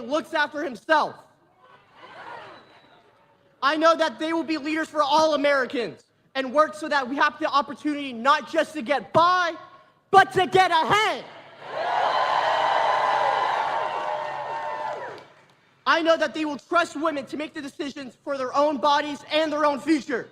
looks after himself. I know that they will be leaders for all Americans and work so that we have the opportunity not just to get by, but to get ahead. I know that they will trust women to make the decisions for their own bodies and their own future.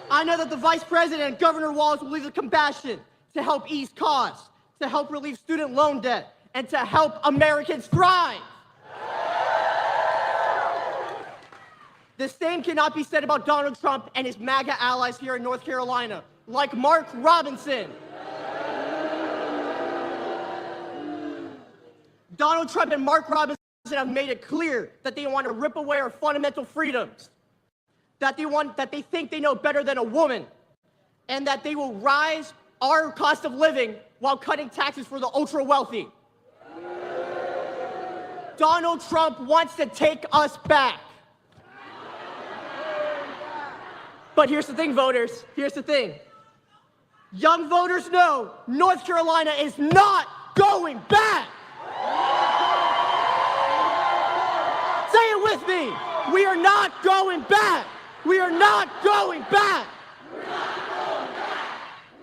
I know that the Vice President and Governor Walz will lead with compassion to help ease costs, to help relieve student loan debt, and to help Americans thrive. The same cannot be said about Donald Trump and his MAGA allies here in North Carolina, like Mark Robinson. Donald Trump and Mark Robinson have made it clear that they want to rip away our fundamental freedoms, that they think they know better than a woman, and that they will rise our cost of living while cutting taxes for the ultra-wealthy. Donald Trump wants to take us back. But here's the thing, voters. Here's the thing. Young voters know North Carolina is not going back. Say it with me. We are not going back. We are not going back. We're not going back.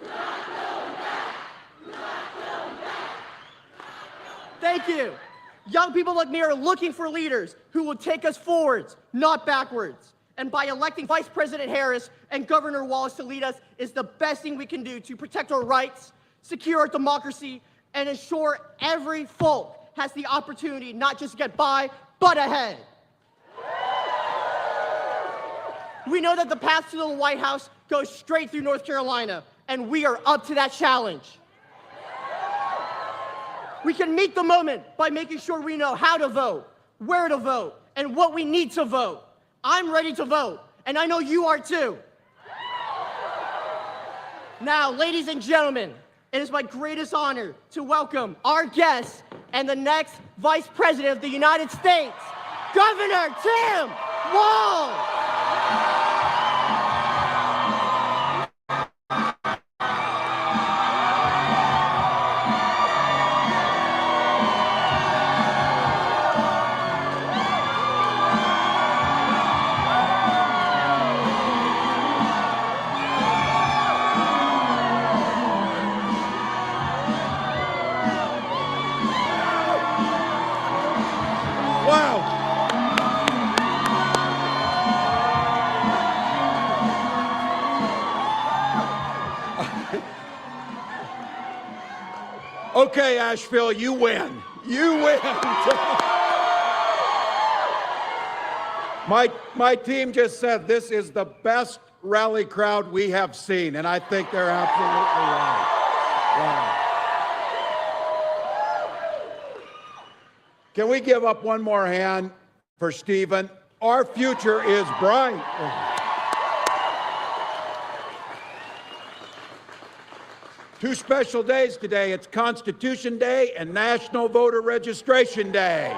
We're not going back. We're not going back. Thank you. Young people like me are looking for leaders who will take us forwards, not backwards. And by electing Vice President Harris and Governor Walz to lead us is the best thing we can do to protect our rights, secure our democracy, and ensure every folk has the opportunity not just to get by, but ahead. We know that the path to the White House goes straight through North Carolina, and we are up to that challenge. We can meet the moment by making sure we know how to vote, where to vote, and what we need to vote. I'm ready to vote, and I know you are too. Now, ladies and gentlemen, it is my greatest honor to welcome our guest and the next Vice President of the United States, Governor Tim Walz. Okay, Asheville, you win. You win. My team just said this is the best rally crowd we have seen, and I think they're absolutely right. Wow. Can we give up one more hand for Stephen? Our future is bright. Two special days today. It's Constitution Day and National Voter Registration Day.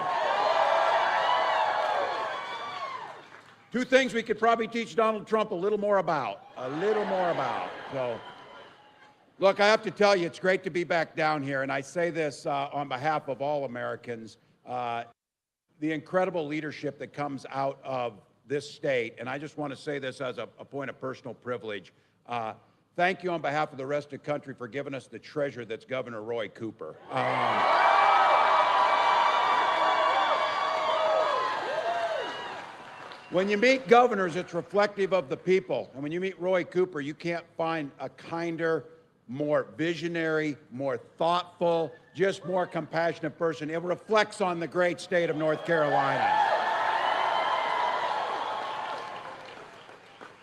Two things we could probably teach Donald Trump a little more about. So, look, I have to tell you, it's great to be back down here, and I say this on behalf of all Americans. The incredible leadership that comes out of this state, and I just want to say this as a point of personal privilege. Thank you on behalf of the rest of the country for giving us the treasure that's Governor Roy Cooper. When you meet governors, it's reflective of the people. And when you meet Roy Cooper, you can't find a kinder, more visionary, more thoughtful, just more compassionate person. It reflects on the great state of North Carolina.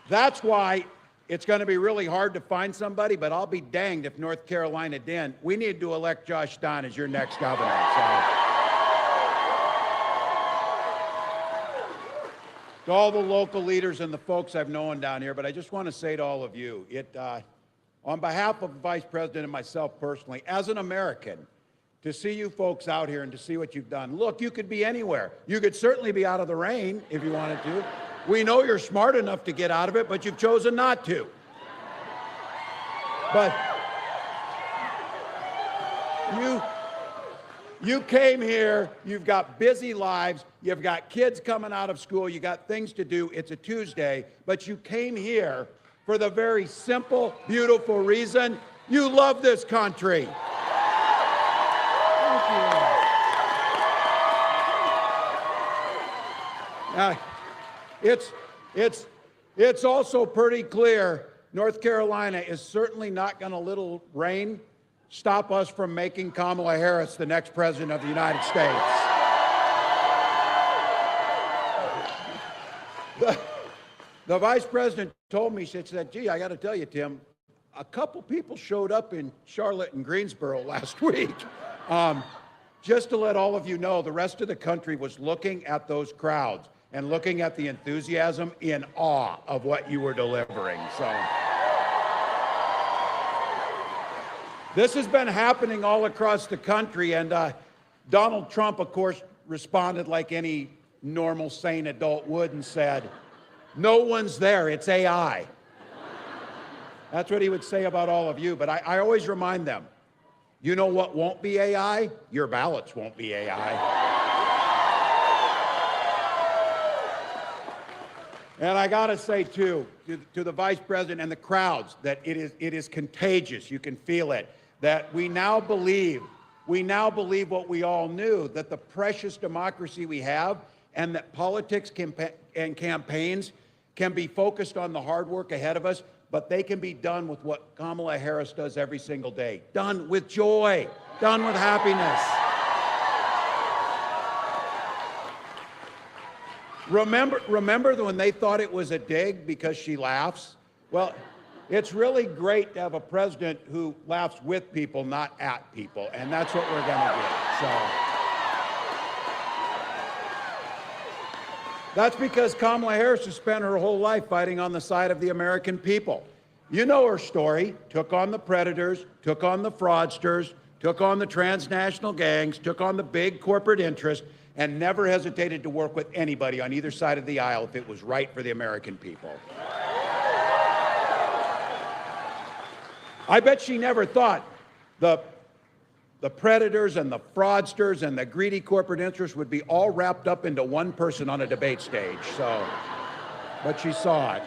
That's why it's going to be really hard to find somebody, but I'll be danged if North Carolina didn't. We need to elect Josh Stein as your next governor. To all the local leaders and the folks I've known down here, but I just want to say to all of you, on behalf of the Vice President and myself personally, as an American, to see you folks out here and to see what you've done. Look, you could be anywhere. You could certainly be out of the rain if you wanted to. We know you're smart enough to get out of it, but you've chosen not to. But You came here, you've got busy lives, you've got kids coming out of school, you got things to do, it's a Tuesday, but you came here for the very simple, beautiful reason you love this country. Thank you. It's also pretty clear North Carolina is certainly not going to little rain stop us from making Kamala Harris the next president of the United States. The vice president told me, she said, gee, I got to tell you, Tim, a couple people showed up in Charlotte and Greensboro last week. Just to let all of you know, the rest of the country was looking at those crowds and looking at the enthusiasm in awe of what you were delivering. So this has been happening all across the country, and Donald Trump, of course, responded like any normal, sane adult would and said, no one's there, it's AI. That's what he would say about all of you, but I always remind them, you know what won't be AI? Your ballots won't be AI. And I got to say, too, to the vice president and the crowds, that it is contagious. You can feel it. That we now believe what we all knew, that the precious democracy we have and that politics and campaigns can be focused on the hard work ahead of us, but they can be done with what Kamala Harris does every single day. Done with joy, done with happiness. Remember when they thought it was a dig because she laughs? Well, it's really great to have a president who laughs with people, not at people, and that's what we're going to do. So that's because Kamala Harris has spent her whole life fighting on the side of the American people. You know her story. Took on the predators, took on the fraudsters, took on the transnational gangs, took on the big corporate interests, and never hesitated to work with anybody on either side of the aisle if it was right for the American people. I bet she never thought the predators and the fraudsters and the greedy corporate interests would be all wrapped up into one person on a debate stage. So, but she saw it.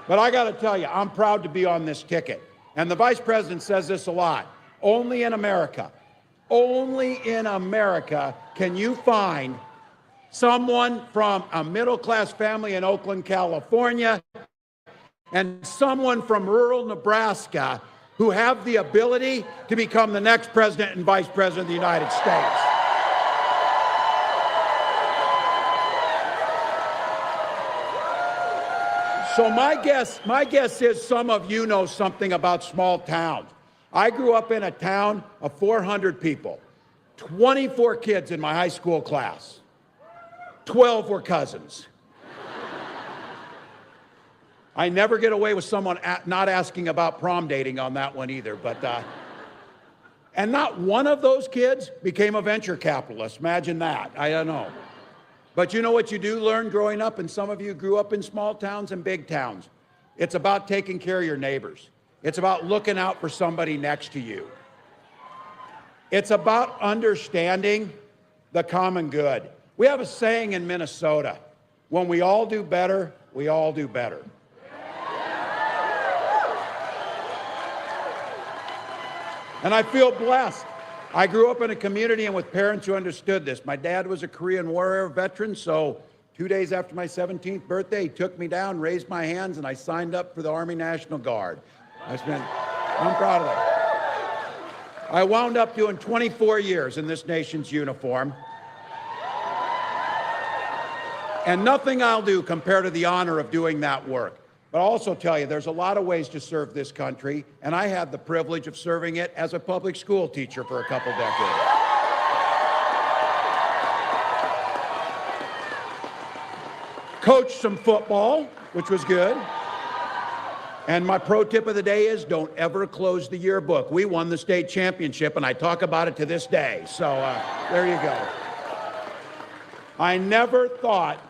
But I got to tell you, I'm proud to be on this ticket. And the vice president says this a lot. Only in America can you find someone from a middle-class family in Oakland, California, and someone from rural Nebraska who have the ability to become the next president and vice president of the United States. So my guess is some of you know something about small towns. I grew up in a town of 400 people, 24 kids in my high school class, 12 were cousins. I never get away with someone not asking about prom dating on that one either, but, and not one of those kids became a venture capitalist. Imagine that. I don't know. But you know what you do learn growing up, and some of you grew up in small towns and big towns. It's about taking care of your neighbors. It's about looking out for somebody next to you. It's about understanding the common good. We have a saying in Minnesota, when we all do better, we all do better. And I feel blessed. I grew up in a community and with parents who understood this. My dad was a Korean War veteran, so 2 days after my 17th birthday, he took me down, raised my hands, and I signed up for the Army National Guard. I'm proud of that. I wound up doing 24 years in this nation's uniform. And nothing I'll do compare to the honor of doing that work. But I'll also tell you, there's a lot of ways to serve this country, and I had the privilege of serving it as a public school teacher for a couple decades. Coached some football, which was good. And my pro tip of the day is don't ever close the yearbook. We won the state championship, and I talk about it to this day. So there you go. I never thought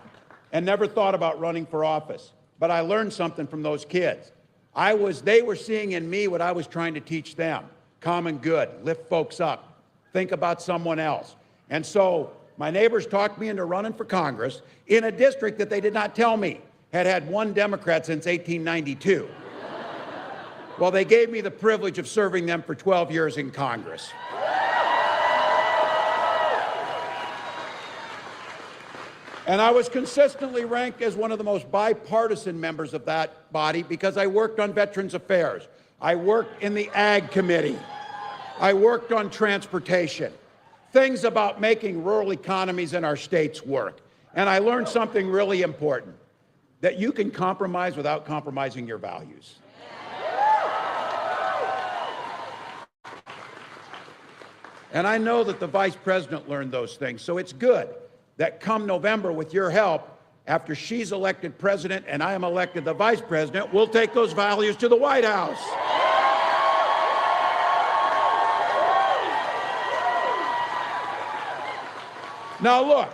about running for office, but I learned something from those kids. They were seeing in me what I was trying to teach them. Common good, lift folks up, think about someone else. And so my neighbors talked me into running for Congress in a district that they did not tell me had had one Democrat since 1892. Well, they gave me the privilege of serving them for 12 years in Congress. And I was consistently ranked as one of the most bipartisan members of that body because I worked on Veterans Affairs. I worked in the Ag Committee. I worked on transportation, things about making rural economies in our states work. And I learned something really important, that you can compromise without compromising your values. And I know that the vice president learned those things, so it's good that come November, with your help, after she's elected president and I am elected the vice president, we'll take those values to the White House. Now look,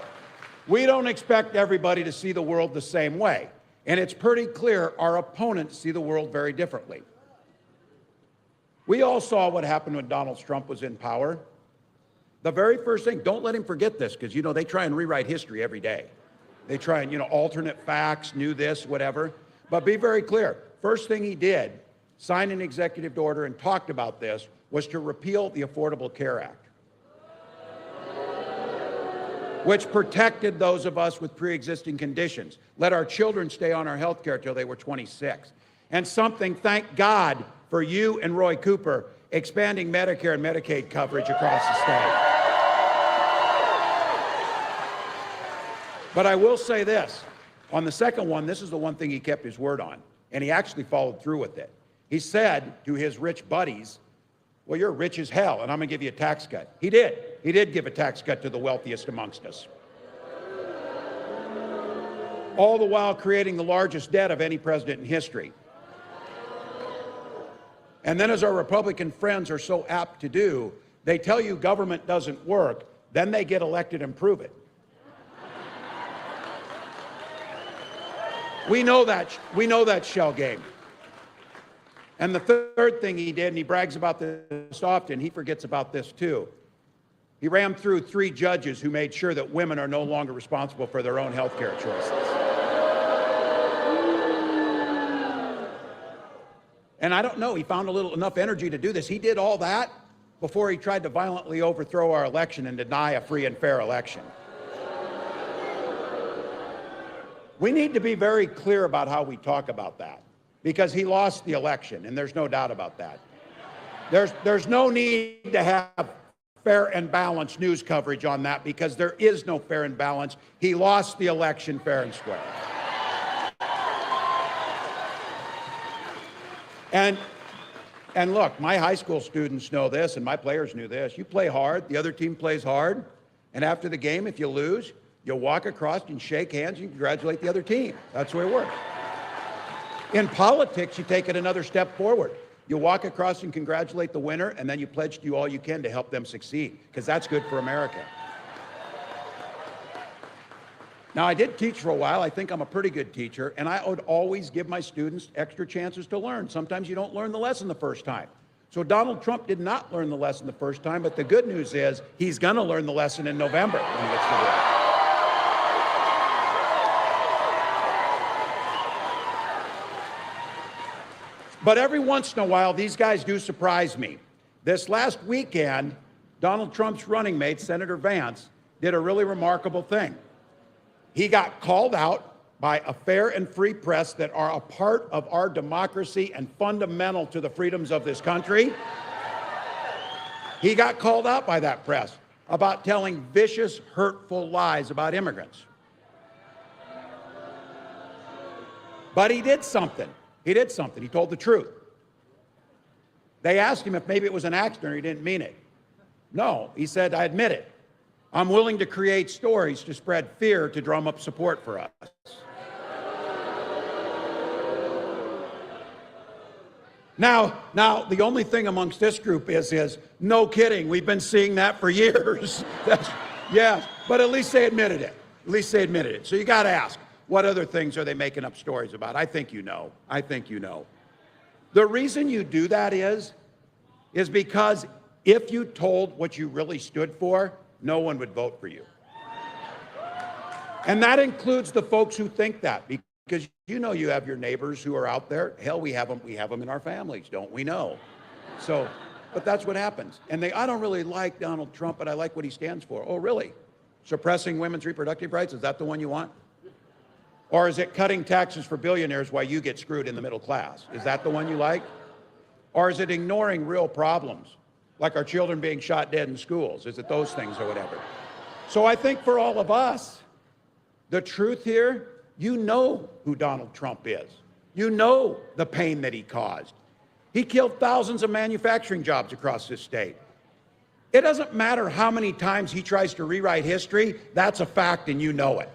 we don't expect everybody to see the world the same way, and it's pretty clear our opponents see the world very differently. We all saw what happened when Donald Trump was in power. The very first thing, don't let him forget this, because, you know, they try and rewrite history every day. They try and, alternate facts, new this, whatever. But be very clear. First thing he did, signed an executive order and talked about this, was to repeal the Affordable Care Act, which protected those of us with pre-existing conditions, let our children stay on our health care till they were 26. And something, thank God for you and Roy Cooper, expanding Medicare and Medicaid coverage across the state. But I will say this, on the second one, this is the one thing he kept his word on, and he actually followed through with it. He said to his rich buddies, well, you're rich as hell, and I'm gonna give you a tax cut. He did. He did give a tax cut to the wealthiest amongst us. All the while creating the largest debt of any president in history. And then, as our Republican friends are so apt to do, they tell you government doesn't work, then they get elected and prove it. We know that shell game. And the third thing he did, and he brags about this often, he forgets about this too. He rammed through 3 judges who made sure that women are no longer responsible for their own health care choices. And I don't know, he found enough energy to do this. He did all that before he tried to violently overthrow our election and deny a free and fair election. We need to be very clear about how we talk about that, because he lost the election, and there's no doubt about that. There's no need to have fair and balanced news coverage on that, because there is no fair and balanced. He lost the election fair and square. And look, my high school students know this, and my players knew this. You play hard, the other team plays hard, and after the game, if you lose, you'll walk across and shake hands and congratulate the other team. That's the way it works. In politics, you take it another step forward. You walk across and congratulate the winner, and then you pledge to do all you can to help them succeed, because that's good for America. Now, I did teach for a while. I think I'm a pretty good teacher, and I would always give my students extra chances to learn. Sometimes you don't learn the lesson the first time. So Donald Trump did not learn the lesson the first time, but the good news is he's going to learn the lesson in November when he gets to work. But every once in a while, these guys do surprise me. This last weekend, Donald Trump's running mate, Senator Vance, did a really remarkable thing. He got called out by a fair and free press that are a part of our democracy and fundamental to the freedoms of this country. He got called out by that press about telling vicious, hurtful lies about immigrants. But he did something. He did something. He told the truth. They asked him if maybe it was an accident or he didn't mean it. No, he said, I admit it. I'm willing to create stories to spread fear to drum up support for us. Now, the only thing amongst this group is no kidding, we've been seeing that for years. Yeah, but at least they admitted it. At least they admitted it. So you got to ask, what other things are they making up stories about? I think you know. I think you know. The reason you do that is because if you told what you really stood for, no one would vote for you. And that includes the folks who think that, because you know you have your neighbors who are out there. Hell, we have them in our families, don't we know? So, but that's what happens. And I don't really like Donald Trump, but I like what he stands for. Oh, really? Suppressing women's reproductive rights? Is that the one you want? Or is it cutting taxes for billionaires while you get screwed in the middle class? Is that the one you like? Or is it ignoring real problems, like our children being shot dead in schools? Is it those things or whatever? So I think for all of us, the truth here, you know who Donald Trump is. You know the pain that he caused. He killed thousands of manufacturing jobs across this state. It doesn't matter how many times he tries to rewrite history, that's a fact and you know it.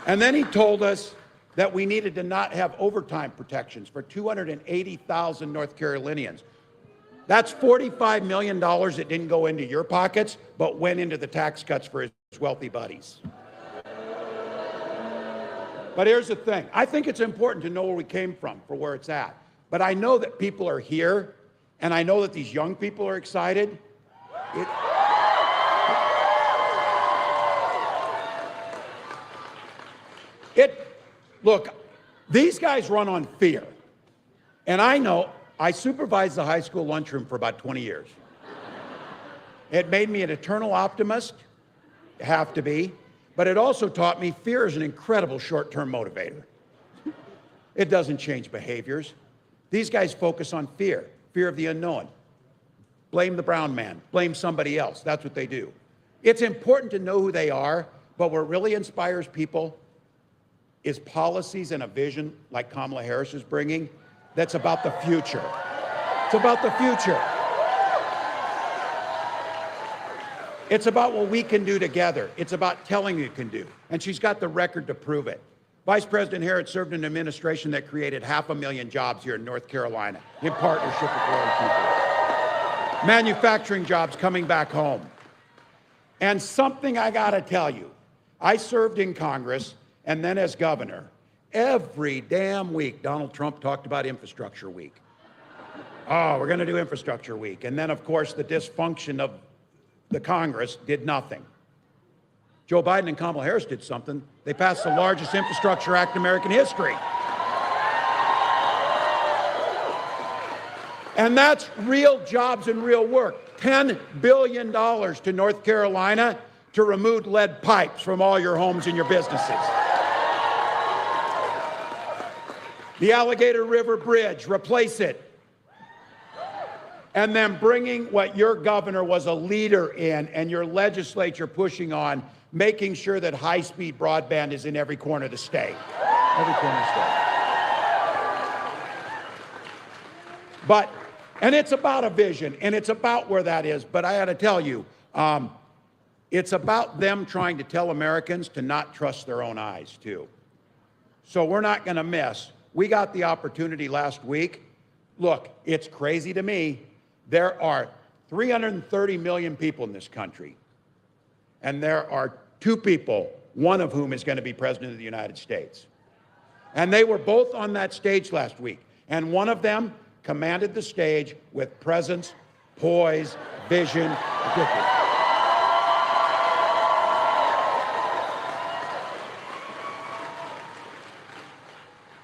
And then he told us that we needed to not have overtime protections for 280,000 North Carolinians. That's $45 million that didn't go into your pockets, but went into the tax cuts for his wealthy buddies. But here's the thing. I think it's important to know where we came from for where it's at. But I know that people are here, and I know that these young people are excited. Look, these guys run on fear. And I know, I supervised the high school lunchroom for about 20 years. It made me an eternal optimist, have to be, but it also taught me fear is an incredible short-term motivator. It doesn't change behaviors. These guys focus on fear of the unknown. Blame the brown man, blame somebody else. That's what they do. It's important to know who they are, but what really inspires people is policies and a vision like Kamala Harris is bringing that's about the future. It's about the future. It's about what we can do together. It's about telling you can do. And she's got the record to prove it. Vice President Harris served in an administration that created 500,000 jobs here in North Carolina in partnership with rural people. Manufacturing jobs coming back home. And something I gotta tell you, I served in Congress and then as governor. Every damn week, Donald Trump talked about Infrastructure Week. Oh, we're gonna do Infrastructure Week. And then, of course, the dysfunction of the Congress did nothing. Joe Biden and Kamala Harris did something. They passed the largest infrastructure act in American history. And that's real jobs and real work. $10 billion to North Carolina to remove lead pipes from all your homes and your businesses. The Alligator River Bridge, replace it. And then bringing what your governor was a leader in and your legislature pushing on, making sure that high-speed broadband is in every corner of the state. Every corner of the state. And it's about a vision, and it's about where that is. But I got to tell you, it's about them trying to tell Americans to not trust their own eyes, too. So we're not going to miss. We got the opportunity last week. Look, it's crazy to me. There are 330 million people in this country, and there are two people, one of whom is going to be president of the United States. And they were both on that stage last week, and one of them commanded the stage with presence, poise, vision.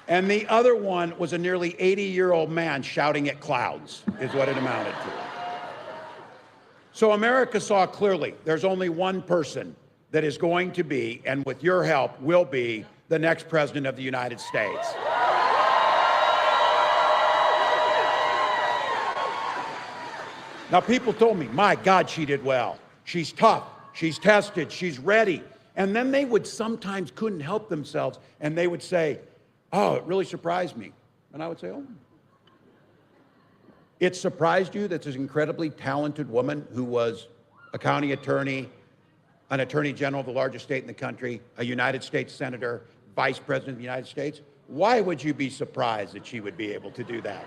And the other one was a nearly 80-year-old man shouting at clouds, is what it amounted to. So America saw clearly there's only one person that is going to be, and with your help, will be the next president of the United States. Now, people told me, my God, she did well. She's tough, she's tested, she's ready. And then they would sometimes couldn't help themselves, and they would say, oh, it really surprised me. And I would say, oh. It surprised you that this incredibly talented woman who was a county attorney, an attorney general of the largest state in the country, a United States senator, vice president of the United States, why would you be surprised that she would be able to do that?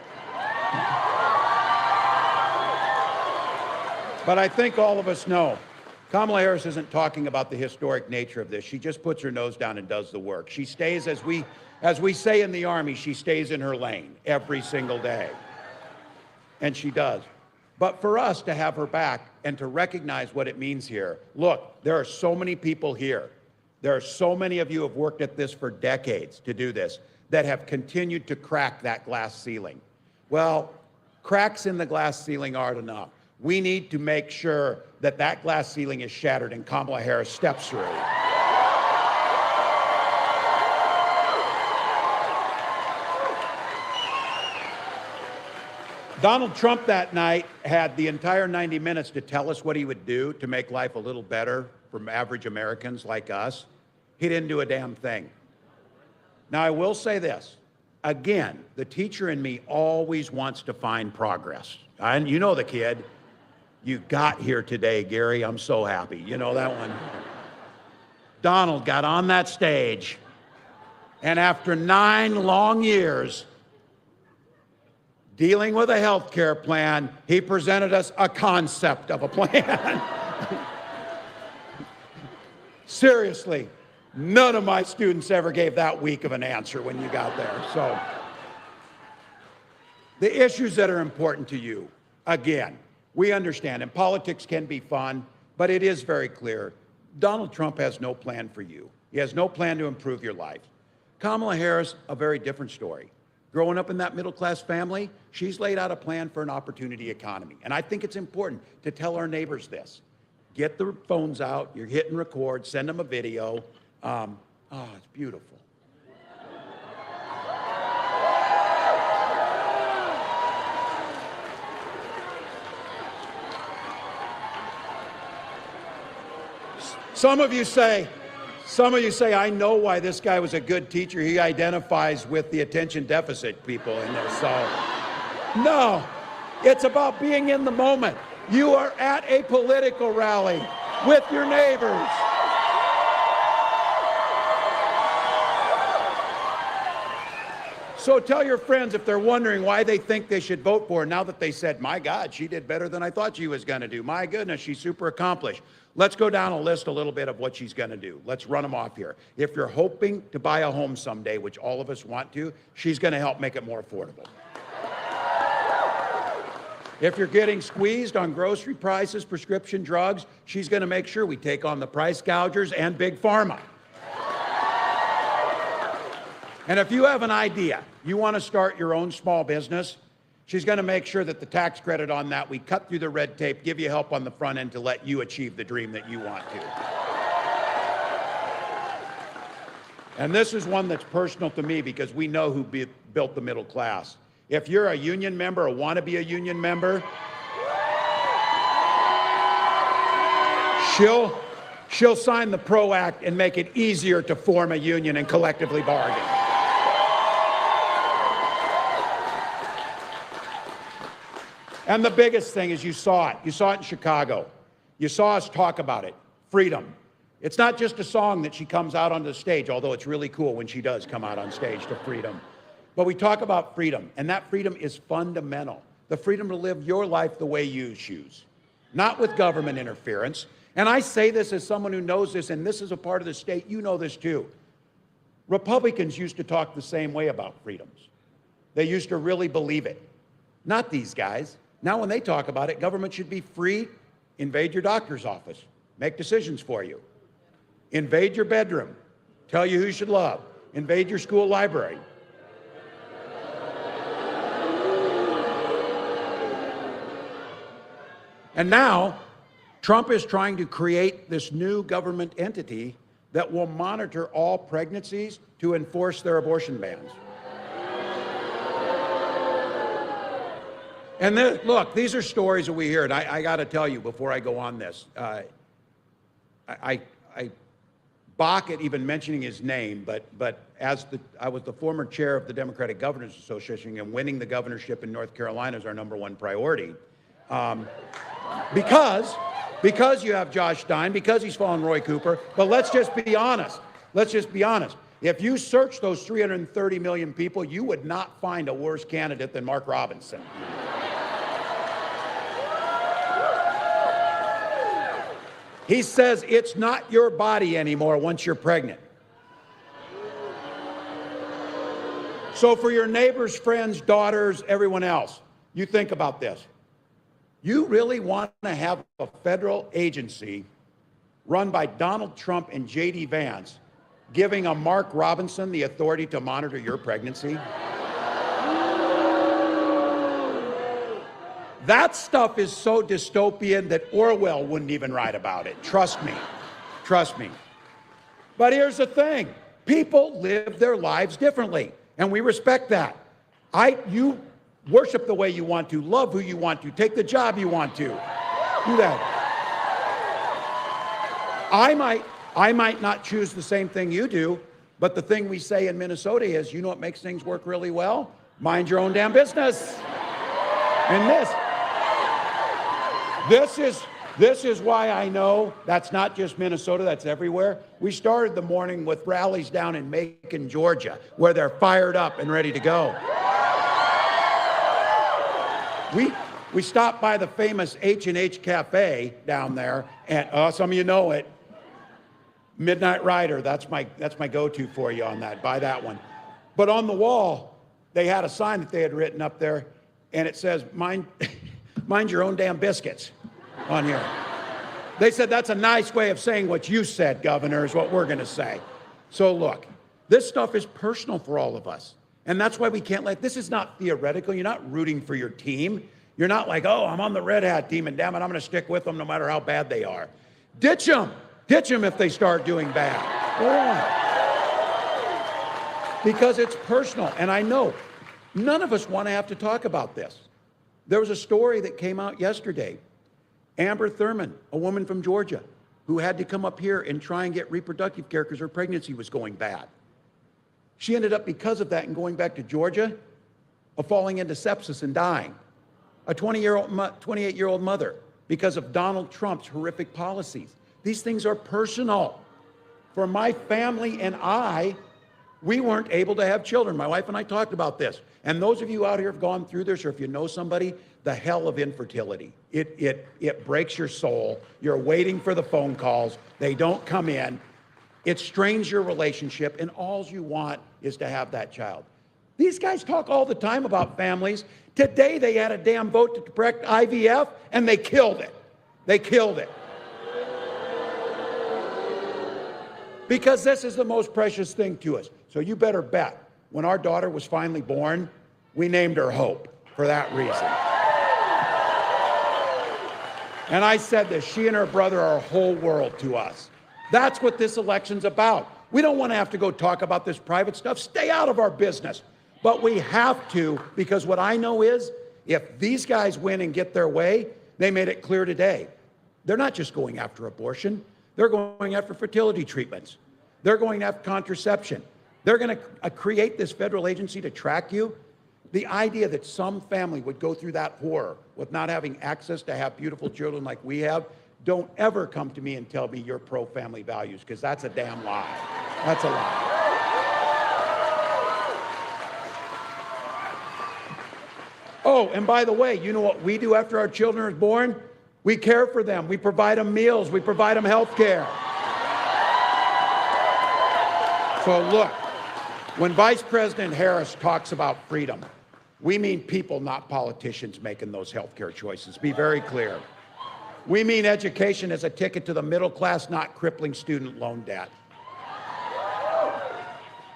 But I think all of us know Kamala Harris isn't talking about the historic nature of this. She just puts her nose down and does the work. She stays, as we say in the Army, she stays in her lane every single day. and she does. But for us to have her back and to recognize what it means here, look, there are so many people here. There are so many of you who have worked at this for decades to do this that have continued to crack that glass ceiling. Well, cracks in the glass ceiling aren't enough. We need to make sure that that glass ceiling is shattered and Kamala Harris steps through. Donald Trump that night had the entire 90 minutes to tell us what he would do to make life a little better for average Americans like us. He didn't do a damn thing. Now, I will say this. Again, the teacher in me always wants to find progress. And you know the kid. You got here today, Gary. I'm so happy. You know that one. Donald got on that stage, and after 9 long years dealing with a health care plan, he presented us a concept of a plan. Seriously, none of my students ever gave that weak of an answer when you got there. So, the issues that are important to you, again, we understand, and politics can be fun, but it is very clear. Donald Trump has no plan for you. He has no plan to improve your life. Kamala Harris, a very different story. Growing up in that middle-class family, she's laid out a plan for an opportunity economy. And I think it's important to tell our neighbors this. Get the phones out, you're hitting record, send them a video. It's beautiful. Some of you say, I know why this guy was a good teacher. He identifies with the attention deficit people in this. So, no, it's about being in the moment. You are at a political rally with your neighbors. So tell your friends if they're wondering why they think they should vote for her now that they said, my God, she did better than I thought she was going to do. My goodness, she's super accomplished. Let's go down a list a little bit of what she's going to do. Let's run them off here. If you're hoping to buy a home someday, which all of us want to, she's going to help make it more affordable. If you're getting squeezed on grocery prices, prescription drugs, she's going to make sure we take on the price gougers and Big Pharma. And if you have an idea, you want to start your own small business, she's going to make sure that the tax credit on that, we cut through the red tape, give you help on the front end to let you achieve the dream that you want to. And this is one that's personal to me because we know who built the middle class. If you're a union member or want to be a union member, she'll sign the PRO Act and make it easier to form a union and collectively bargain. And the biggest thing is you saw it. You saw it in Chicago. You saw us talk about it. Freedom. It's not just a song that she comes out onto the stage, although it's really cool when she does come out on stage to freedom. But we talk about freedom, and that freedom is fundamental. The freedom to live your life the way you choose, not with government interference. And I say this as someone who knows this, and this is a part of the state. You know this too. Republicans used to talk the same way about freedoms. They used to really believe it. Not these guys. Now when they talk about it, government should be free. Invade your doctor's office. Make decisions for you. Invade your bedroom. Tell you who you should love. Invade your school library. And now, Trump is trying to create this new government entity that will monitor all pregnancies to enforce their abortion bans. And then, look, these are stories that we hear, and I got to tell you before I go on this, I balk at even mentioning his name, but I was the former chair of the Democratic Governors Association, and winning the governorship in North Carolina is our #1 priority. Because you have Josh Stein, because he's following Roy Cooper, but let's just be honest. Let's just be honest. If you search those 330 million people, you would not find a worse candidate than Mark Robinson. He says it's not your body anymore once you're pregnant. So for your neighbors, friends, daughters, everyone else, You think about this. You really want to have a federal agency run by Donald Trump and J.D. Vance giving a Mark Robinson the authority to monitor your pregnancy? That stuff is so dystopian that Orwell wouldn't even write about it. Trust me. Trust me. But here's the thing. People live their lives differently, and we respect that. You worship the way you want to, love who you want to, take the job you want to. Do that. I might not choose the same thing you do, but the thing we say in Minnesota is, you know what makes things work really well? Mind your own damn business. And this is why I know that's not just Minnesota, that's everywhere. We started the morning with rallies down in Macon, Georgia, where they're fired up and ready to go. We stopped by the famous H&H Cafe down there, and some of you know it. Midnight Rider, that's my go-to for you on that. Buy that one. But on the wall, they had a sign that they had written up there, and it says, mind your own damn biscuits on here. They said, that's a nice way of saying what you said, Governor, is what we're going to say. So look, this stuff is personal for all of us. And that's why we can't this is not theoretical. You're not rooting for your team. You're not like, oh, I'm on the red hat team, and damn it, I'm going to stick with them no matter how bad they are. Ditch them. Ditch them if they start doing bad. Go on. Because it's personal. And I know none of us want to have to talk about this. There was a story that came out yesterday. Amber Thurman, a woman from Georgia, who had to come up here and try and get reproductive care because her pregnancy was going bad. She ended up, because of that and going back to Georgia, falling into sepsis and dying. A 28-year-old mother, because of Donald Trump's horrific policies. These things are personal. For my family and we weren't able to have children. My wife and I talked about this. And those of you out here have gone through this, or if you know somebody, the hell of infertility. It breaks your soul. You're waiting for the phone calls. They don't come in. It strains your relationship, and all you want is to have that child. These guys talk all the time about families. Today they had a damn vote to protect IVF, and they killed it. They killed it. Because this is the most precious thing to us. So you better bet, when our daughter was finally born, we named her Hope for that reason. And I said this, she and her brother are a whole world to us. That's what this election's about. We don't want to have to go talk about this private stuff. Stay out of our business. But we have to, because what I know is, if these guys win and get their way, they made it clear today. They're not just going after abortion. They're going after fertility treatments. They're going after contraception. They're going to create this federal agency to track you. The idea that some family would go through that horror with not having access to have beautiful children like we have, don't ever come to me and tell me you're pro-family values, because that's a damn lie. That's a lie. Oh, and by the way, you know what we do after our children are born? We care for them. We provide them meals. We provide them health care. So look, when Vice President Harris talks about freedom, we mean people, not politicians, making those health care choices. Be very clear. We mean education as a ticket to the middle class, not crippling student loan debt.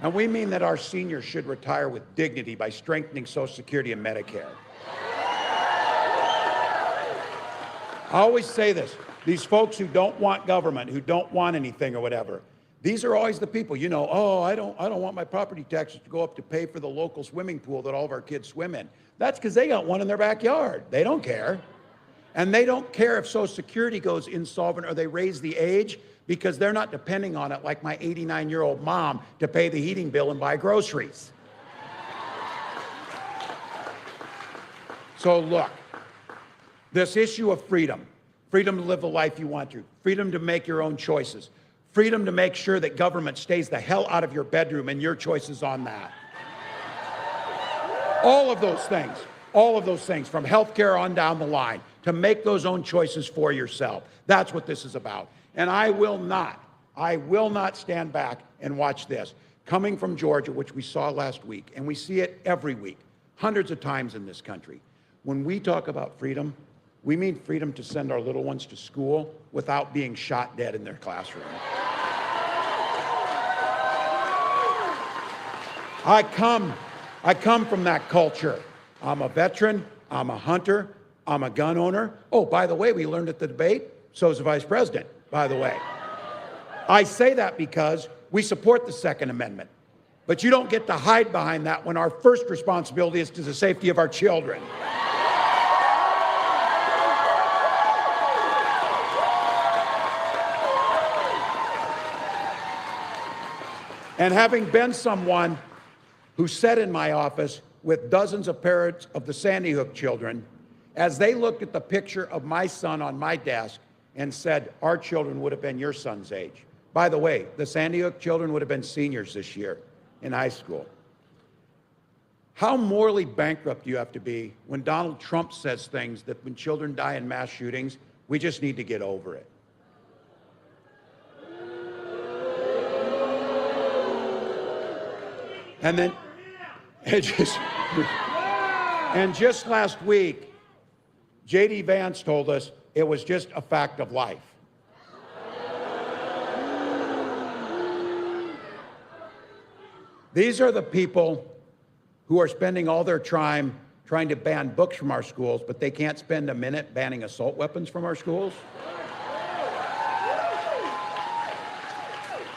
And we mean that our seniors should retire with dignity by strengthening Social Security and Medicare. I always say this, these folks who don't want government, who don't want anything or whatever, these are always the people, you know, oh, I don't want my property taxes to go up to pay for the local swimming pool that all of our kids swim in. That's because they got one in their backyard. They don't care. And they don't care if Social Security goes insolvent or they raise the age, because they're not depending on it like my 89-year-old mom to pay the heating bill and buy groceries. So look, this issue of freedom to live the life you want to, freedom to make your own choices, freedom to make sure that government stays the hell out of your bedroom and your choices on that. All of those things from healthcare on down the line, to make those own choices for yourself. That's what this is about. And I will not stand back and watch this. Coming from Georgia, which we saw last week, and we see it every week, hundreds of times in this country, When we talk about freedom, we mean freedom to send our little ones to school without being shot dead in their classroom. I come from that culture. I'm a veteran, I'm a hunter, I'm a gun owner. Oh, by the way, we learned at the debate, so is the vice president, by the way. I say that because we support the Second Amendment. But you don't get to hide behind that when our first responsibility is to the safety of our children. And having been someone who sat in my office with dozens of parents of the Sandy Hook children, as they looked at the picture of my son on my desk and said, our children would have been your son's age. By the way, the Sandy Hook children would have been seniors this year in high school. How morally bankrupt do you have to be when Donald Trump says things that when children die in mass shootings, we just need to get over it? And then, and just last week, J.D. Vance told us it was just a fact of life. These are the people who are spending all their time trying to ban books from our schools, but they can't spend a minute banning assault weapons from our schools.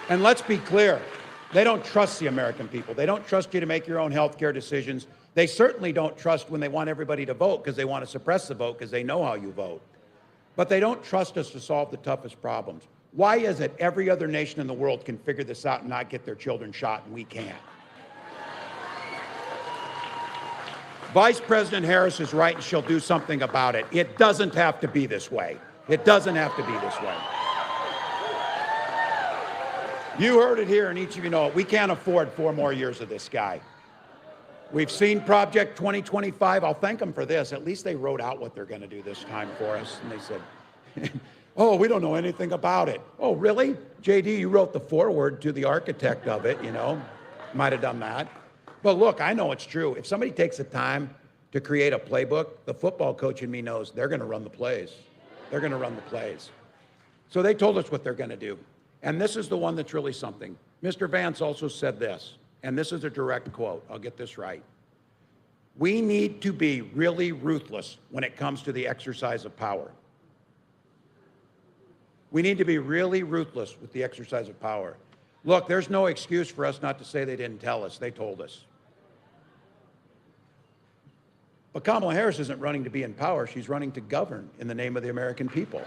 And let's be clear, they don't trust the American people. They don't trust you to make your own health care decisions. They certainly don't trust when they want everybody to vote because they want to suppress the vote because they know how you vote. But they don't trust us to solve the toughest problems. Why is it every other nation in the world can figure this out and not get their children shot and we can't? Vice President Harris is right and she'll do something about it. It doesn't have to be this way. It doesn't have to be this way. You heard it here and each of you know it. We can't afford 4 more years of this guy. We've seen Project 2025. I'll thank them for this. At least they wrote out what they're going to do this time for us. And they said, oh, we don't know anything about it. Oh, really? JD, you wrote the foreword to the architect of it, you know. Might have done that. But look, I know it's true. If somebody takes the time to create a playbook, the football coach in me knows they're going to run the plays. They're going to run the plays. So they told us what they're going to do. And this is the one that's really something. Mr. Vance also said this, and this is a direct quote. I'll get this right. We need to be really ruthless when it comes to the exercise of power. We need to be really ruthless with the exercise of power. Look, there's no excuse for us not to say they didn't tell us. They told us. But Kamala Harris isn't running to be in power. She's running to govern in the name of the American people.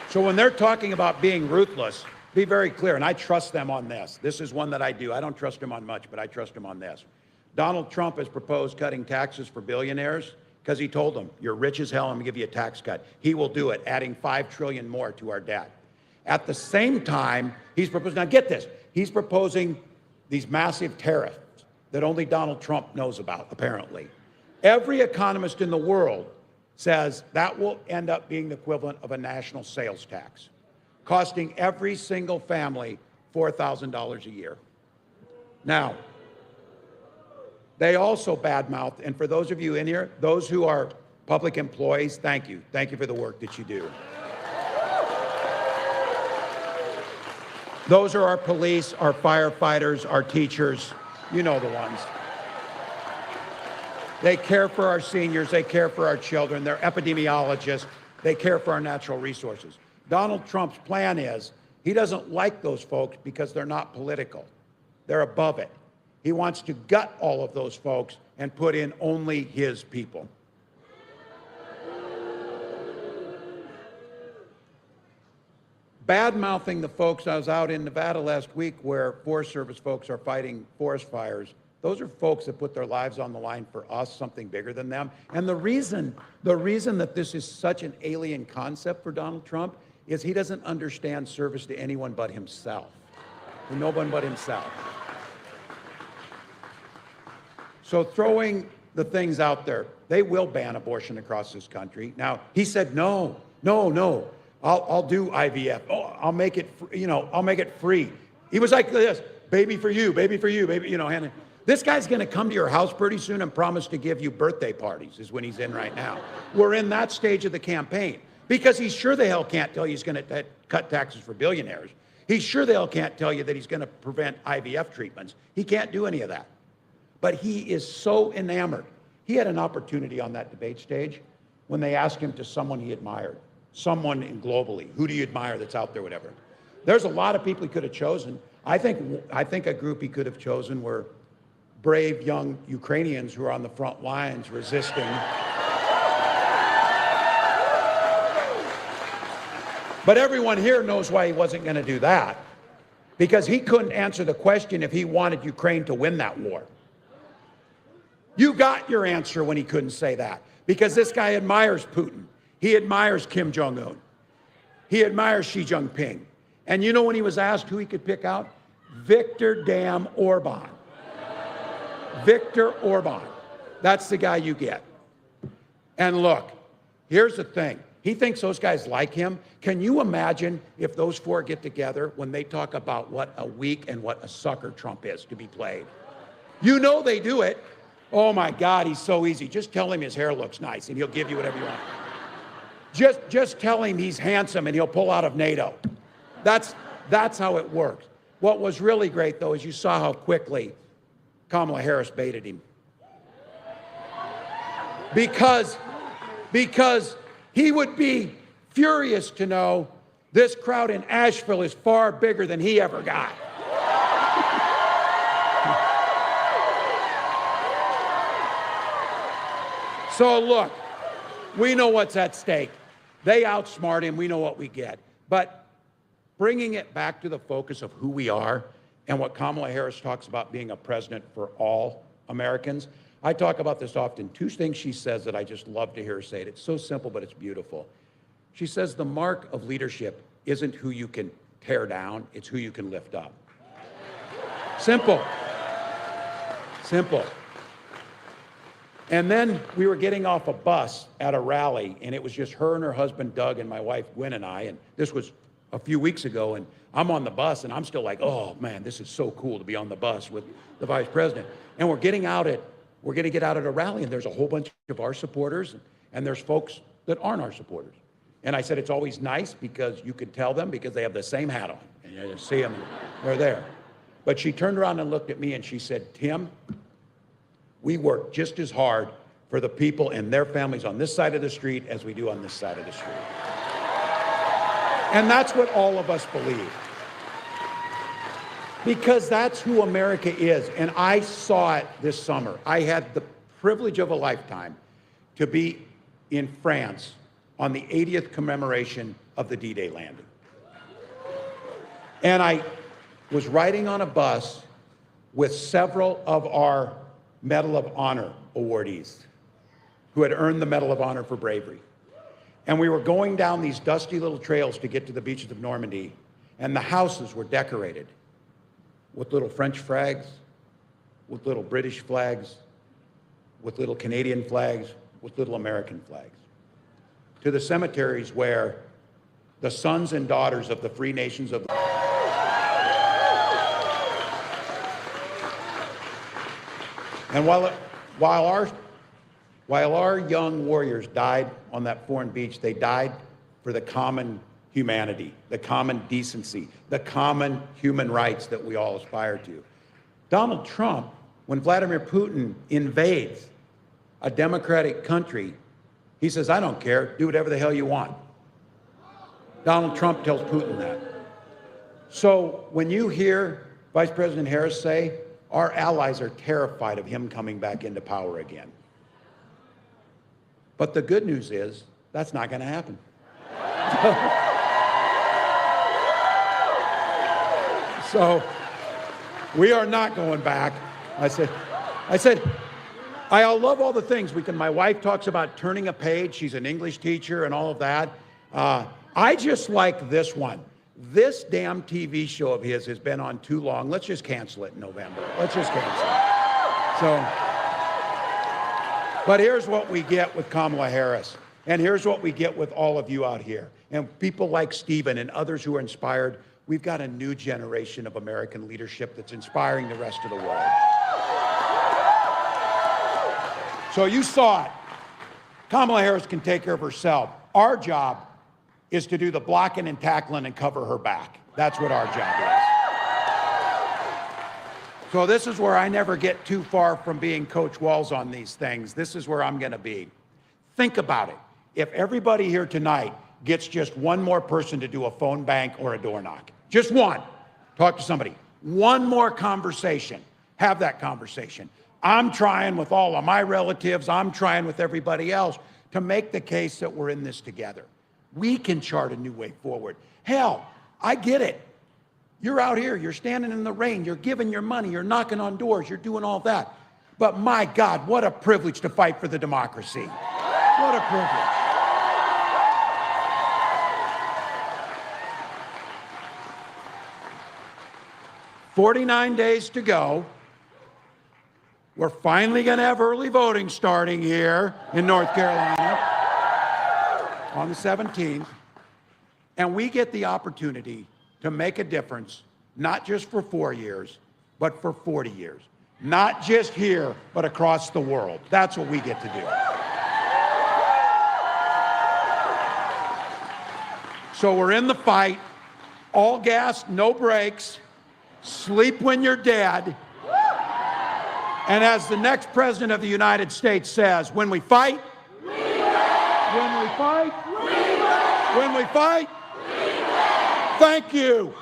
So when they're talking about being ruthless, be very clear, and I trust them on this. This is one that I do. I don't trust him on much, but I trust him on this. Donald Trump has proposed cutting taxes for billionaires because he told them, you're rich as hell, I'm going to give you a tax cut. He will do it, adding $5 trillion more to our debt. At the same time, he's proposing, now get this, he's proposing these massive tariffs that only Donald Trump knows about, apparently. Every economist in the world says that will end up being the equivalent of a national sales tax, costing every single family $4,000 a year. Now, they also badmouth, and for those of you in here, those who are public employees, thank you. Thank you for the work that you do. Those are our police, our firefighters, our teachers, you know the ones. They care for our seniors, they care for our children, they're epidemiologists, they care for our natural resources. Donald Trump's plan is, he doesn't like those folks because they're not political. They're above it. He wants to gut all of those folks and put in only his people. Bad-mouthing the folks, I was out in Nevada last week where Forest Service folks are fighting forest fires. Those are folks that put their lives on the line for us, something bigger than them. And the reason that this is such an alien concept for Donald Trump is he doesn't understand service to anyone but himself. To no one but himself. So throwing the things out there, they will ban abortion across this country. Now, he said, no, I'll do IVF. Oh, I'll make it, I'll make it free. He was like this, baby for you, baby for you, baby, you know, and this guy's going to come to your house pretty soon and promise to give you birthday parties is when he's in right now. We're in that stage of the campaign because he's sure the hell can't tell you he's going to cut taxes for billionaires. He's sure the hell can't tell you that he's going to prevent IVF treatments. He can't do any of that. But he is so enamored. He had an opportunity on that debate stage when they asked him to someone he admired, someone globally. Who do you admire that's out there, whatever. There's a lot of people he could have chosen. I think a group he could have chosen were brave young Ukrainians who are on the front lines resisting. But everyone here knows why he wasn't going to do that. Because he couldn't answer the question if he wanted Ukraine to win that war. You got your answer when he couldn't say that. Because this guy admires Putin. He admires Kim Jong-un. He admires Xi Jinping. And you know when he was asked who he could pick out? Viktor damn Orban. Viktor Orban. That's the guy you get. And look, here's the thing. He thinks those guys like him. Can you imagine if those four get together when they talk about what a weak and what a sucker Trump is to be played? You know they do it. Oh my God, he's so easy. Just tell him his hair looks nice and he'll give you whatever you want. Just tell him he's handsome and he'll pull out of NATO. That's how it works. What was really great though is you saw how quickly Kamala Harris baited him. Because he would be furious to know this crowd in Asheville is far bigger than he ever got. So look, we know what's at stake. They outsmart him, we know what we get. But bringing it back to the focus of who we are and what Kamala Harris talks about being a president for all Americans, I talk about this often. Two things she says that I just love to hear her say it. It's so simple, but it's beautiful. She says the mark of leadership isn't who you can tear down, it's who you can lift up. Simple. Simple. And then we were getting off a bus at a rally, and it was just her and her husband, Doug, and my wife, Gwen, and I, and this was a few weeks ago, and I'm on the bus, and I'm still like, oh, man, this is so cool to be on the bus with the vice president. And we're going to get out at a rally, and there's a whole bunch of our supporters, and there's folks that aren't our supporters. And I said, it's always nice because you can tell them because they have the same hat on, and you just see them, they're there. But she turned around and looked at me, and she said, Tim, we work just as hard for the people and their families on this side of the street as we do on this side of the street. And that's what all of us believe. Because that's who America is. And I saw it this summer. I had the privilege of a lifetime to be in France on the 80th commemoration of the D-Day landing. And I was riding on a bus with several of our Medal of Honor awardees who had earned the Medal of Honor for bravery. And we were going down these dusty little trails to get to the beaches of Normandy, and the houses were decorated with little French flags, with little British flags, with little Canadian flags, with little American flags. To the cemeteries where the sons and daughters of the free nations of the And while our young warriors died on that foreign beach, they died for the common humanity, the common decency, the common human rights that we all aspire to. Donald Trump, when Vladimir Putin invades a democratic country, he says, I don't care, do whatever the hell you want. Donald Trump tells Putin that. So when you hear Vice President Harris say, our allies are terrified of him coming back into power again. But the good news is, that's not going to happen. So, we are not going back. I said, I love all the things we can. My wife talks about turning a page. She's an English teacher and all of that. I just like this one. This damn TV show of his has been on too long. Let's just cancel it in November. Let's just cancel it. So, but here's what we get with Kamala Harris. And here's what we get with all of you out here. And people like Stephen and others who are inspired. We've got a new generation of American leadership that's inspiring the rest of the world. So you saw it. Kamala Harris can take care of herself. Our job is to do the blocking and tackling and cover her back. That's what our job is. So this is where I never get too far from being Coach Walz on these things. This is where I'm going to be. Think about it. If everybody here tonight gets just one more person to do a phone bank or a door knock, just one, talk to somebody, one more conversation, have that conversation. I'm trying with all of my relatives, I'm trying with everybody else to make the case that we're in this together. We can chart a new way forward. Hell, I get it. You're out here, you're standing in the rain, you're giving your money, you're knocking on doors, you're doing all that. But my God, what a privilege to fight for the democracy. What a privilege. "49 days to go. We're finally going to have early voting starting here in North Carolina on the 17th. And we get the opportunity to make a difference, not just for 4 years, but for 40 years. Not just here, but across the world. That's what we get to do. So we're in the fight, all gas, no brakes, sleep when you're dead. And as the next president of the United States says, when we fight, we win. When we fight, we win. When we fight, we win. Thank you.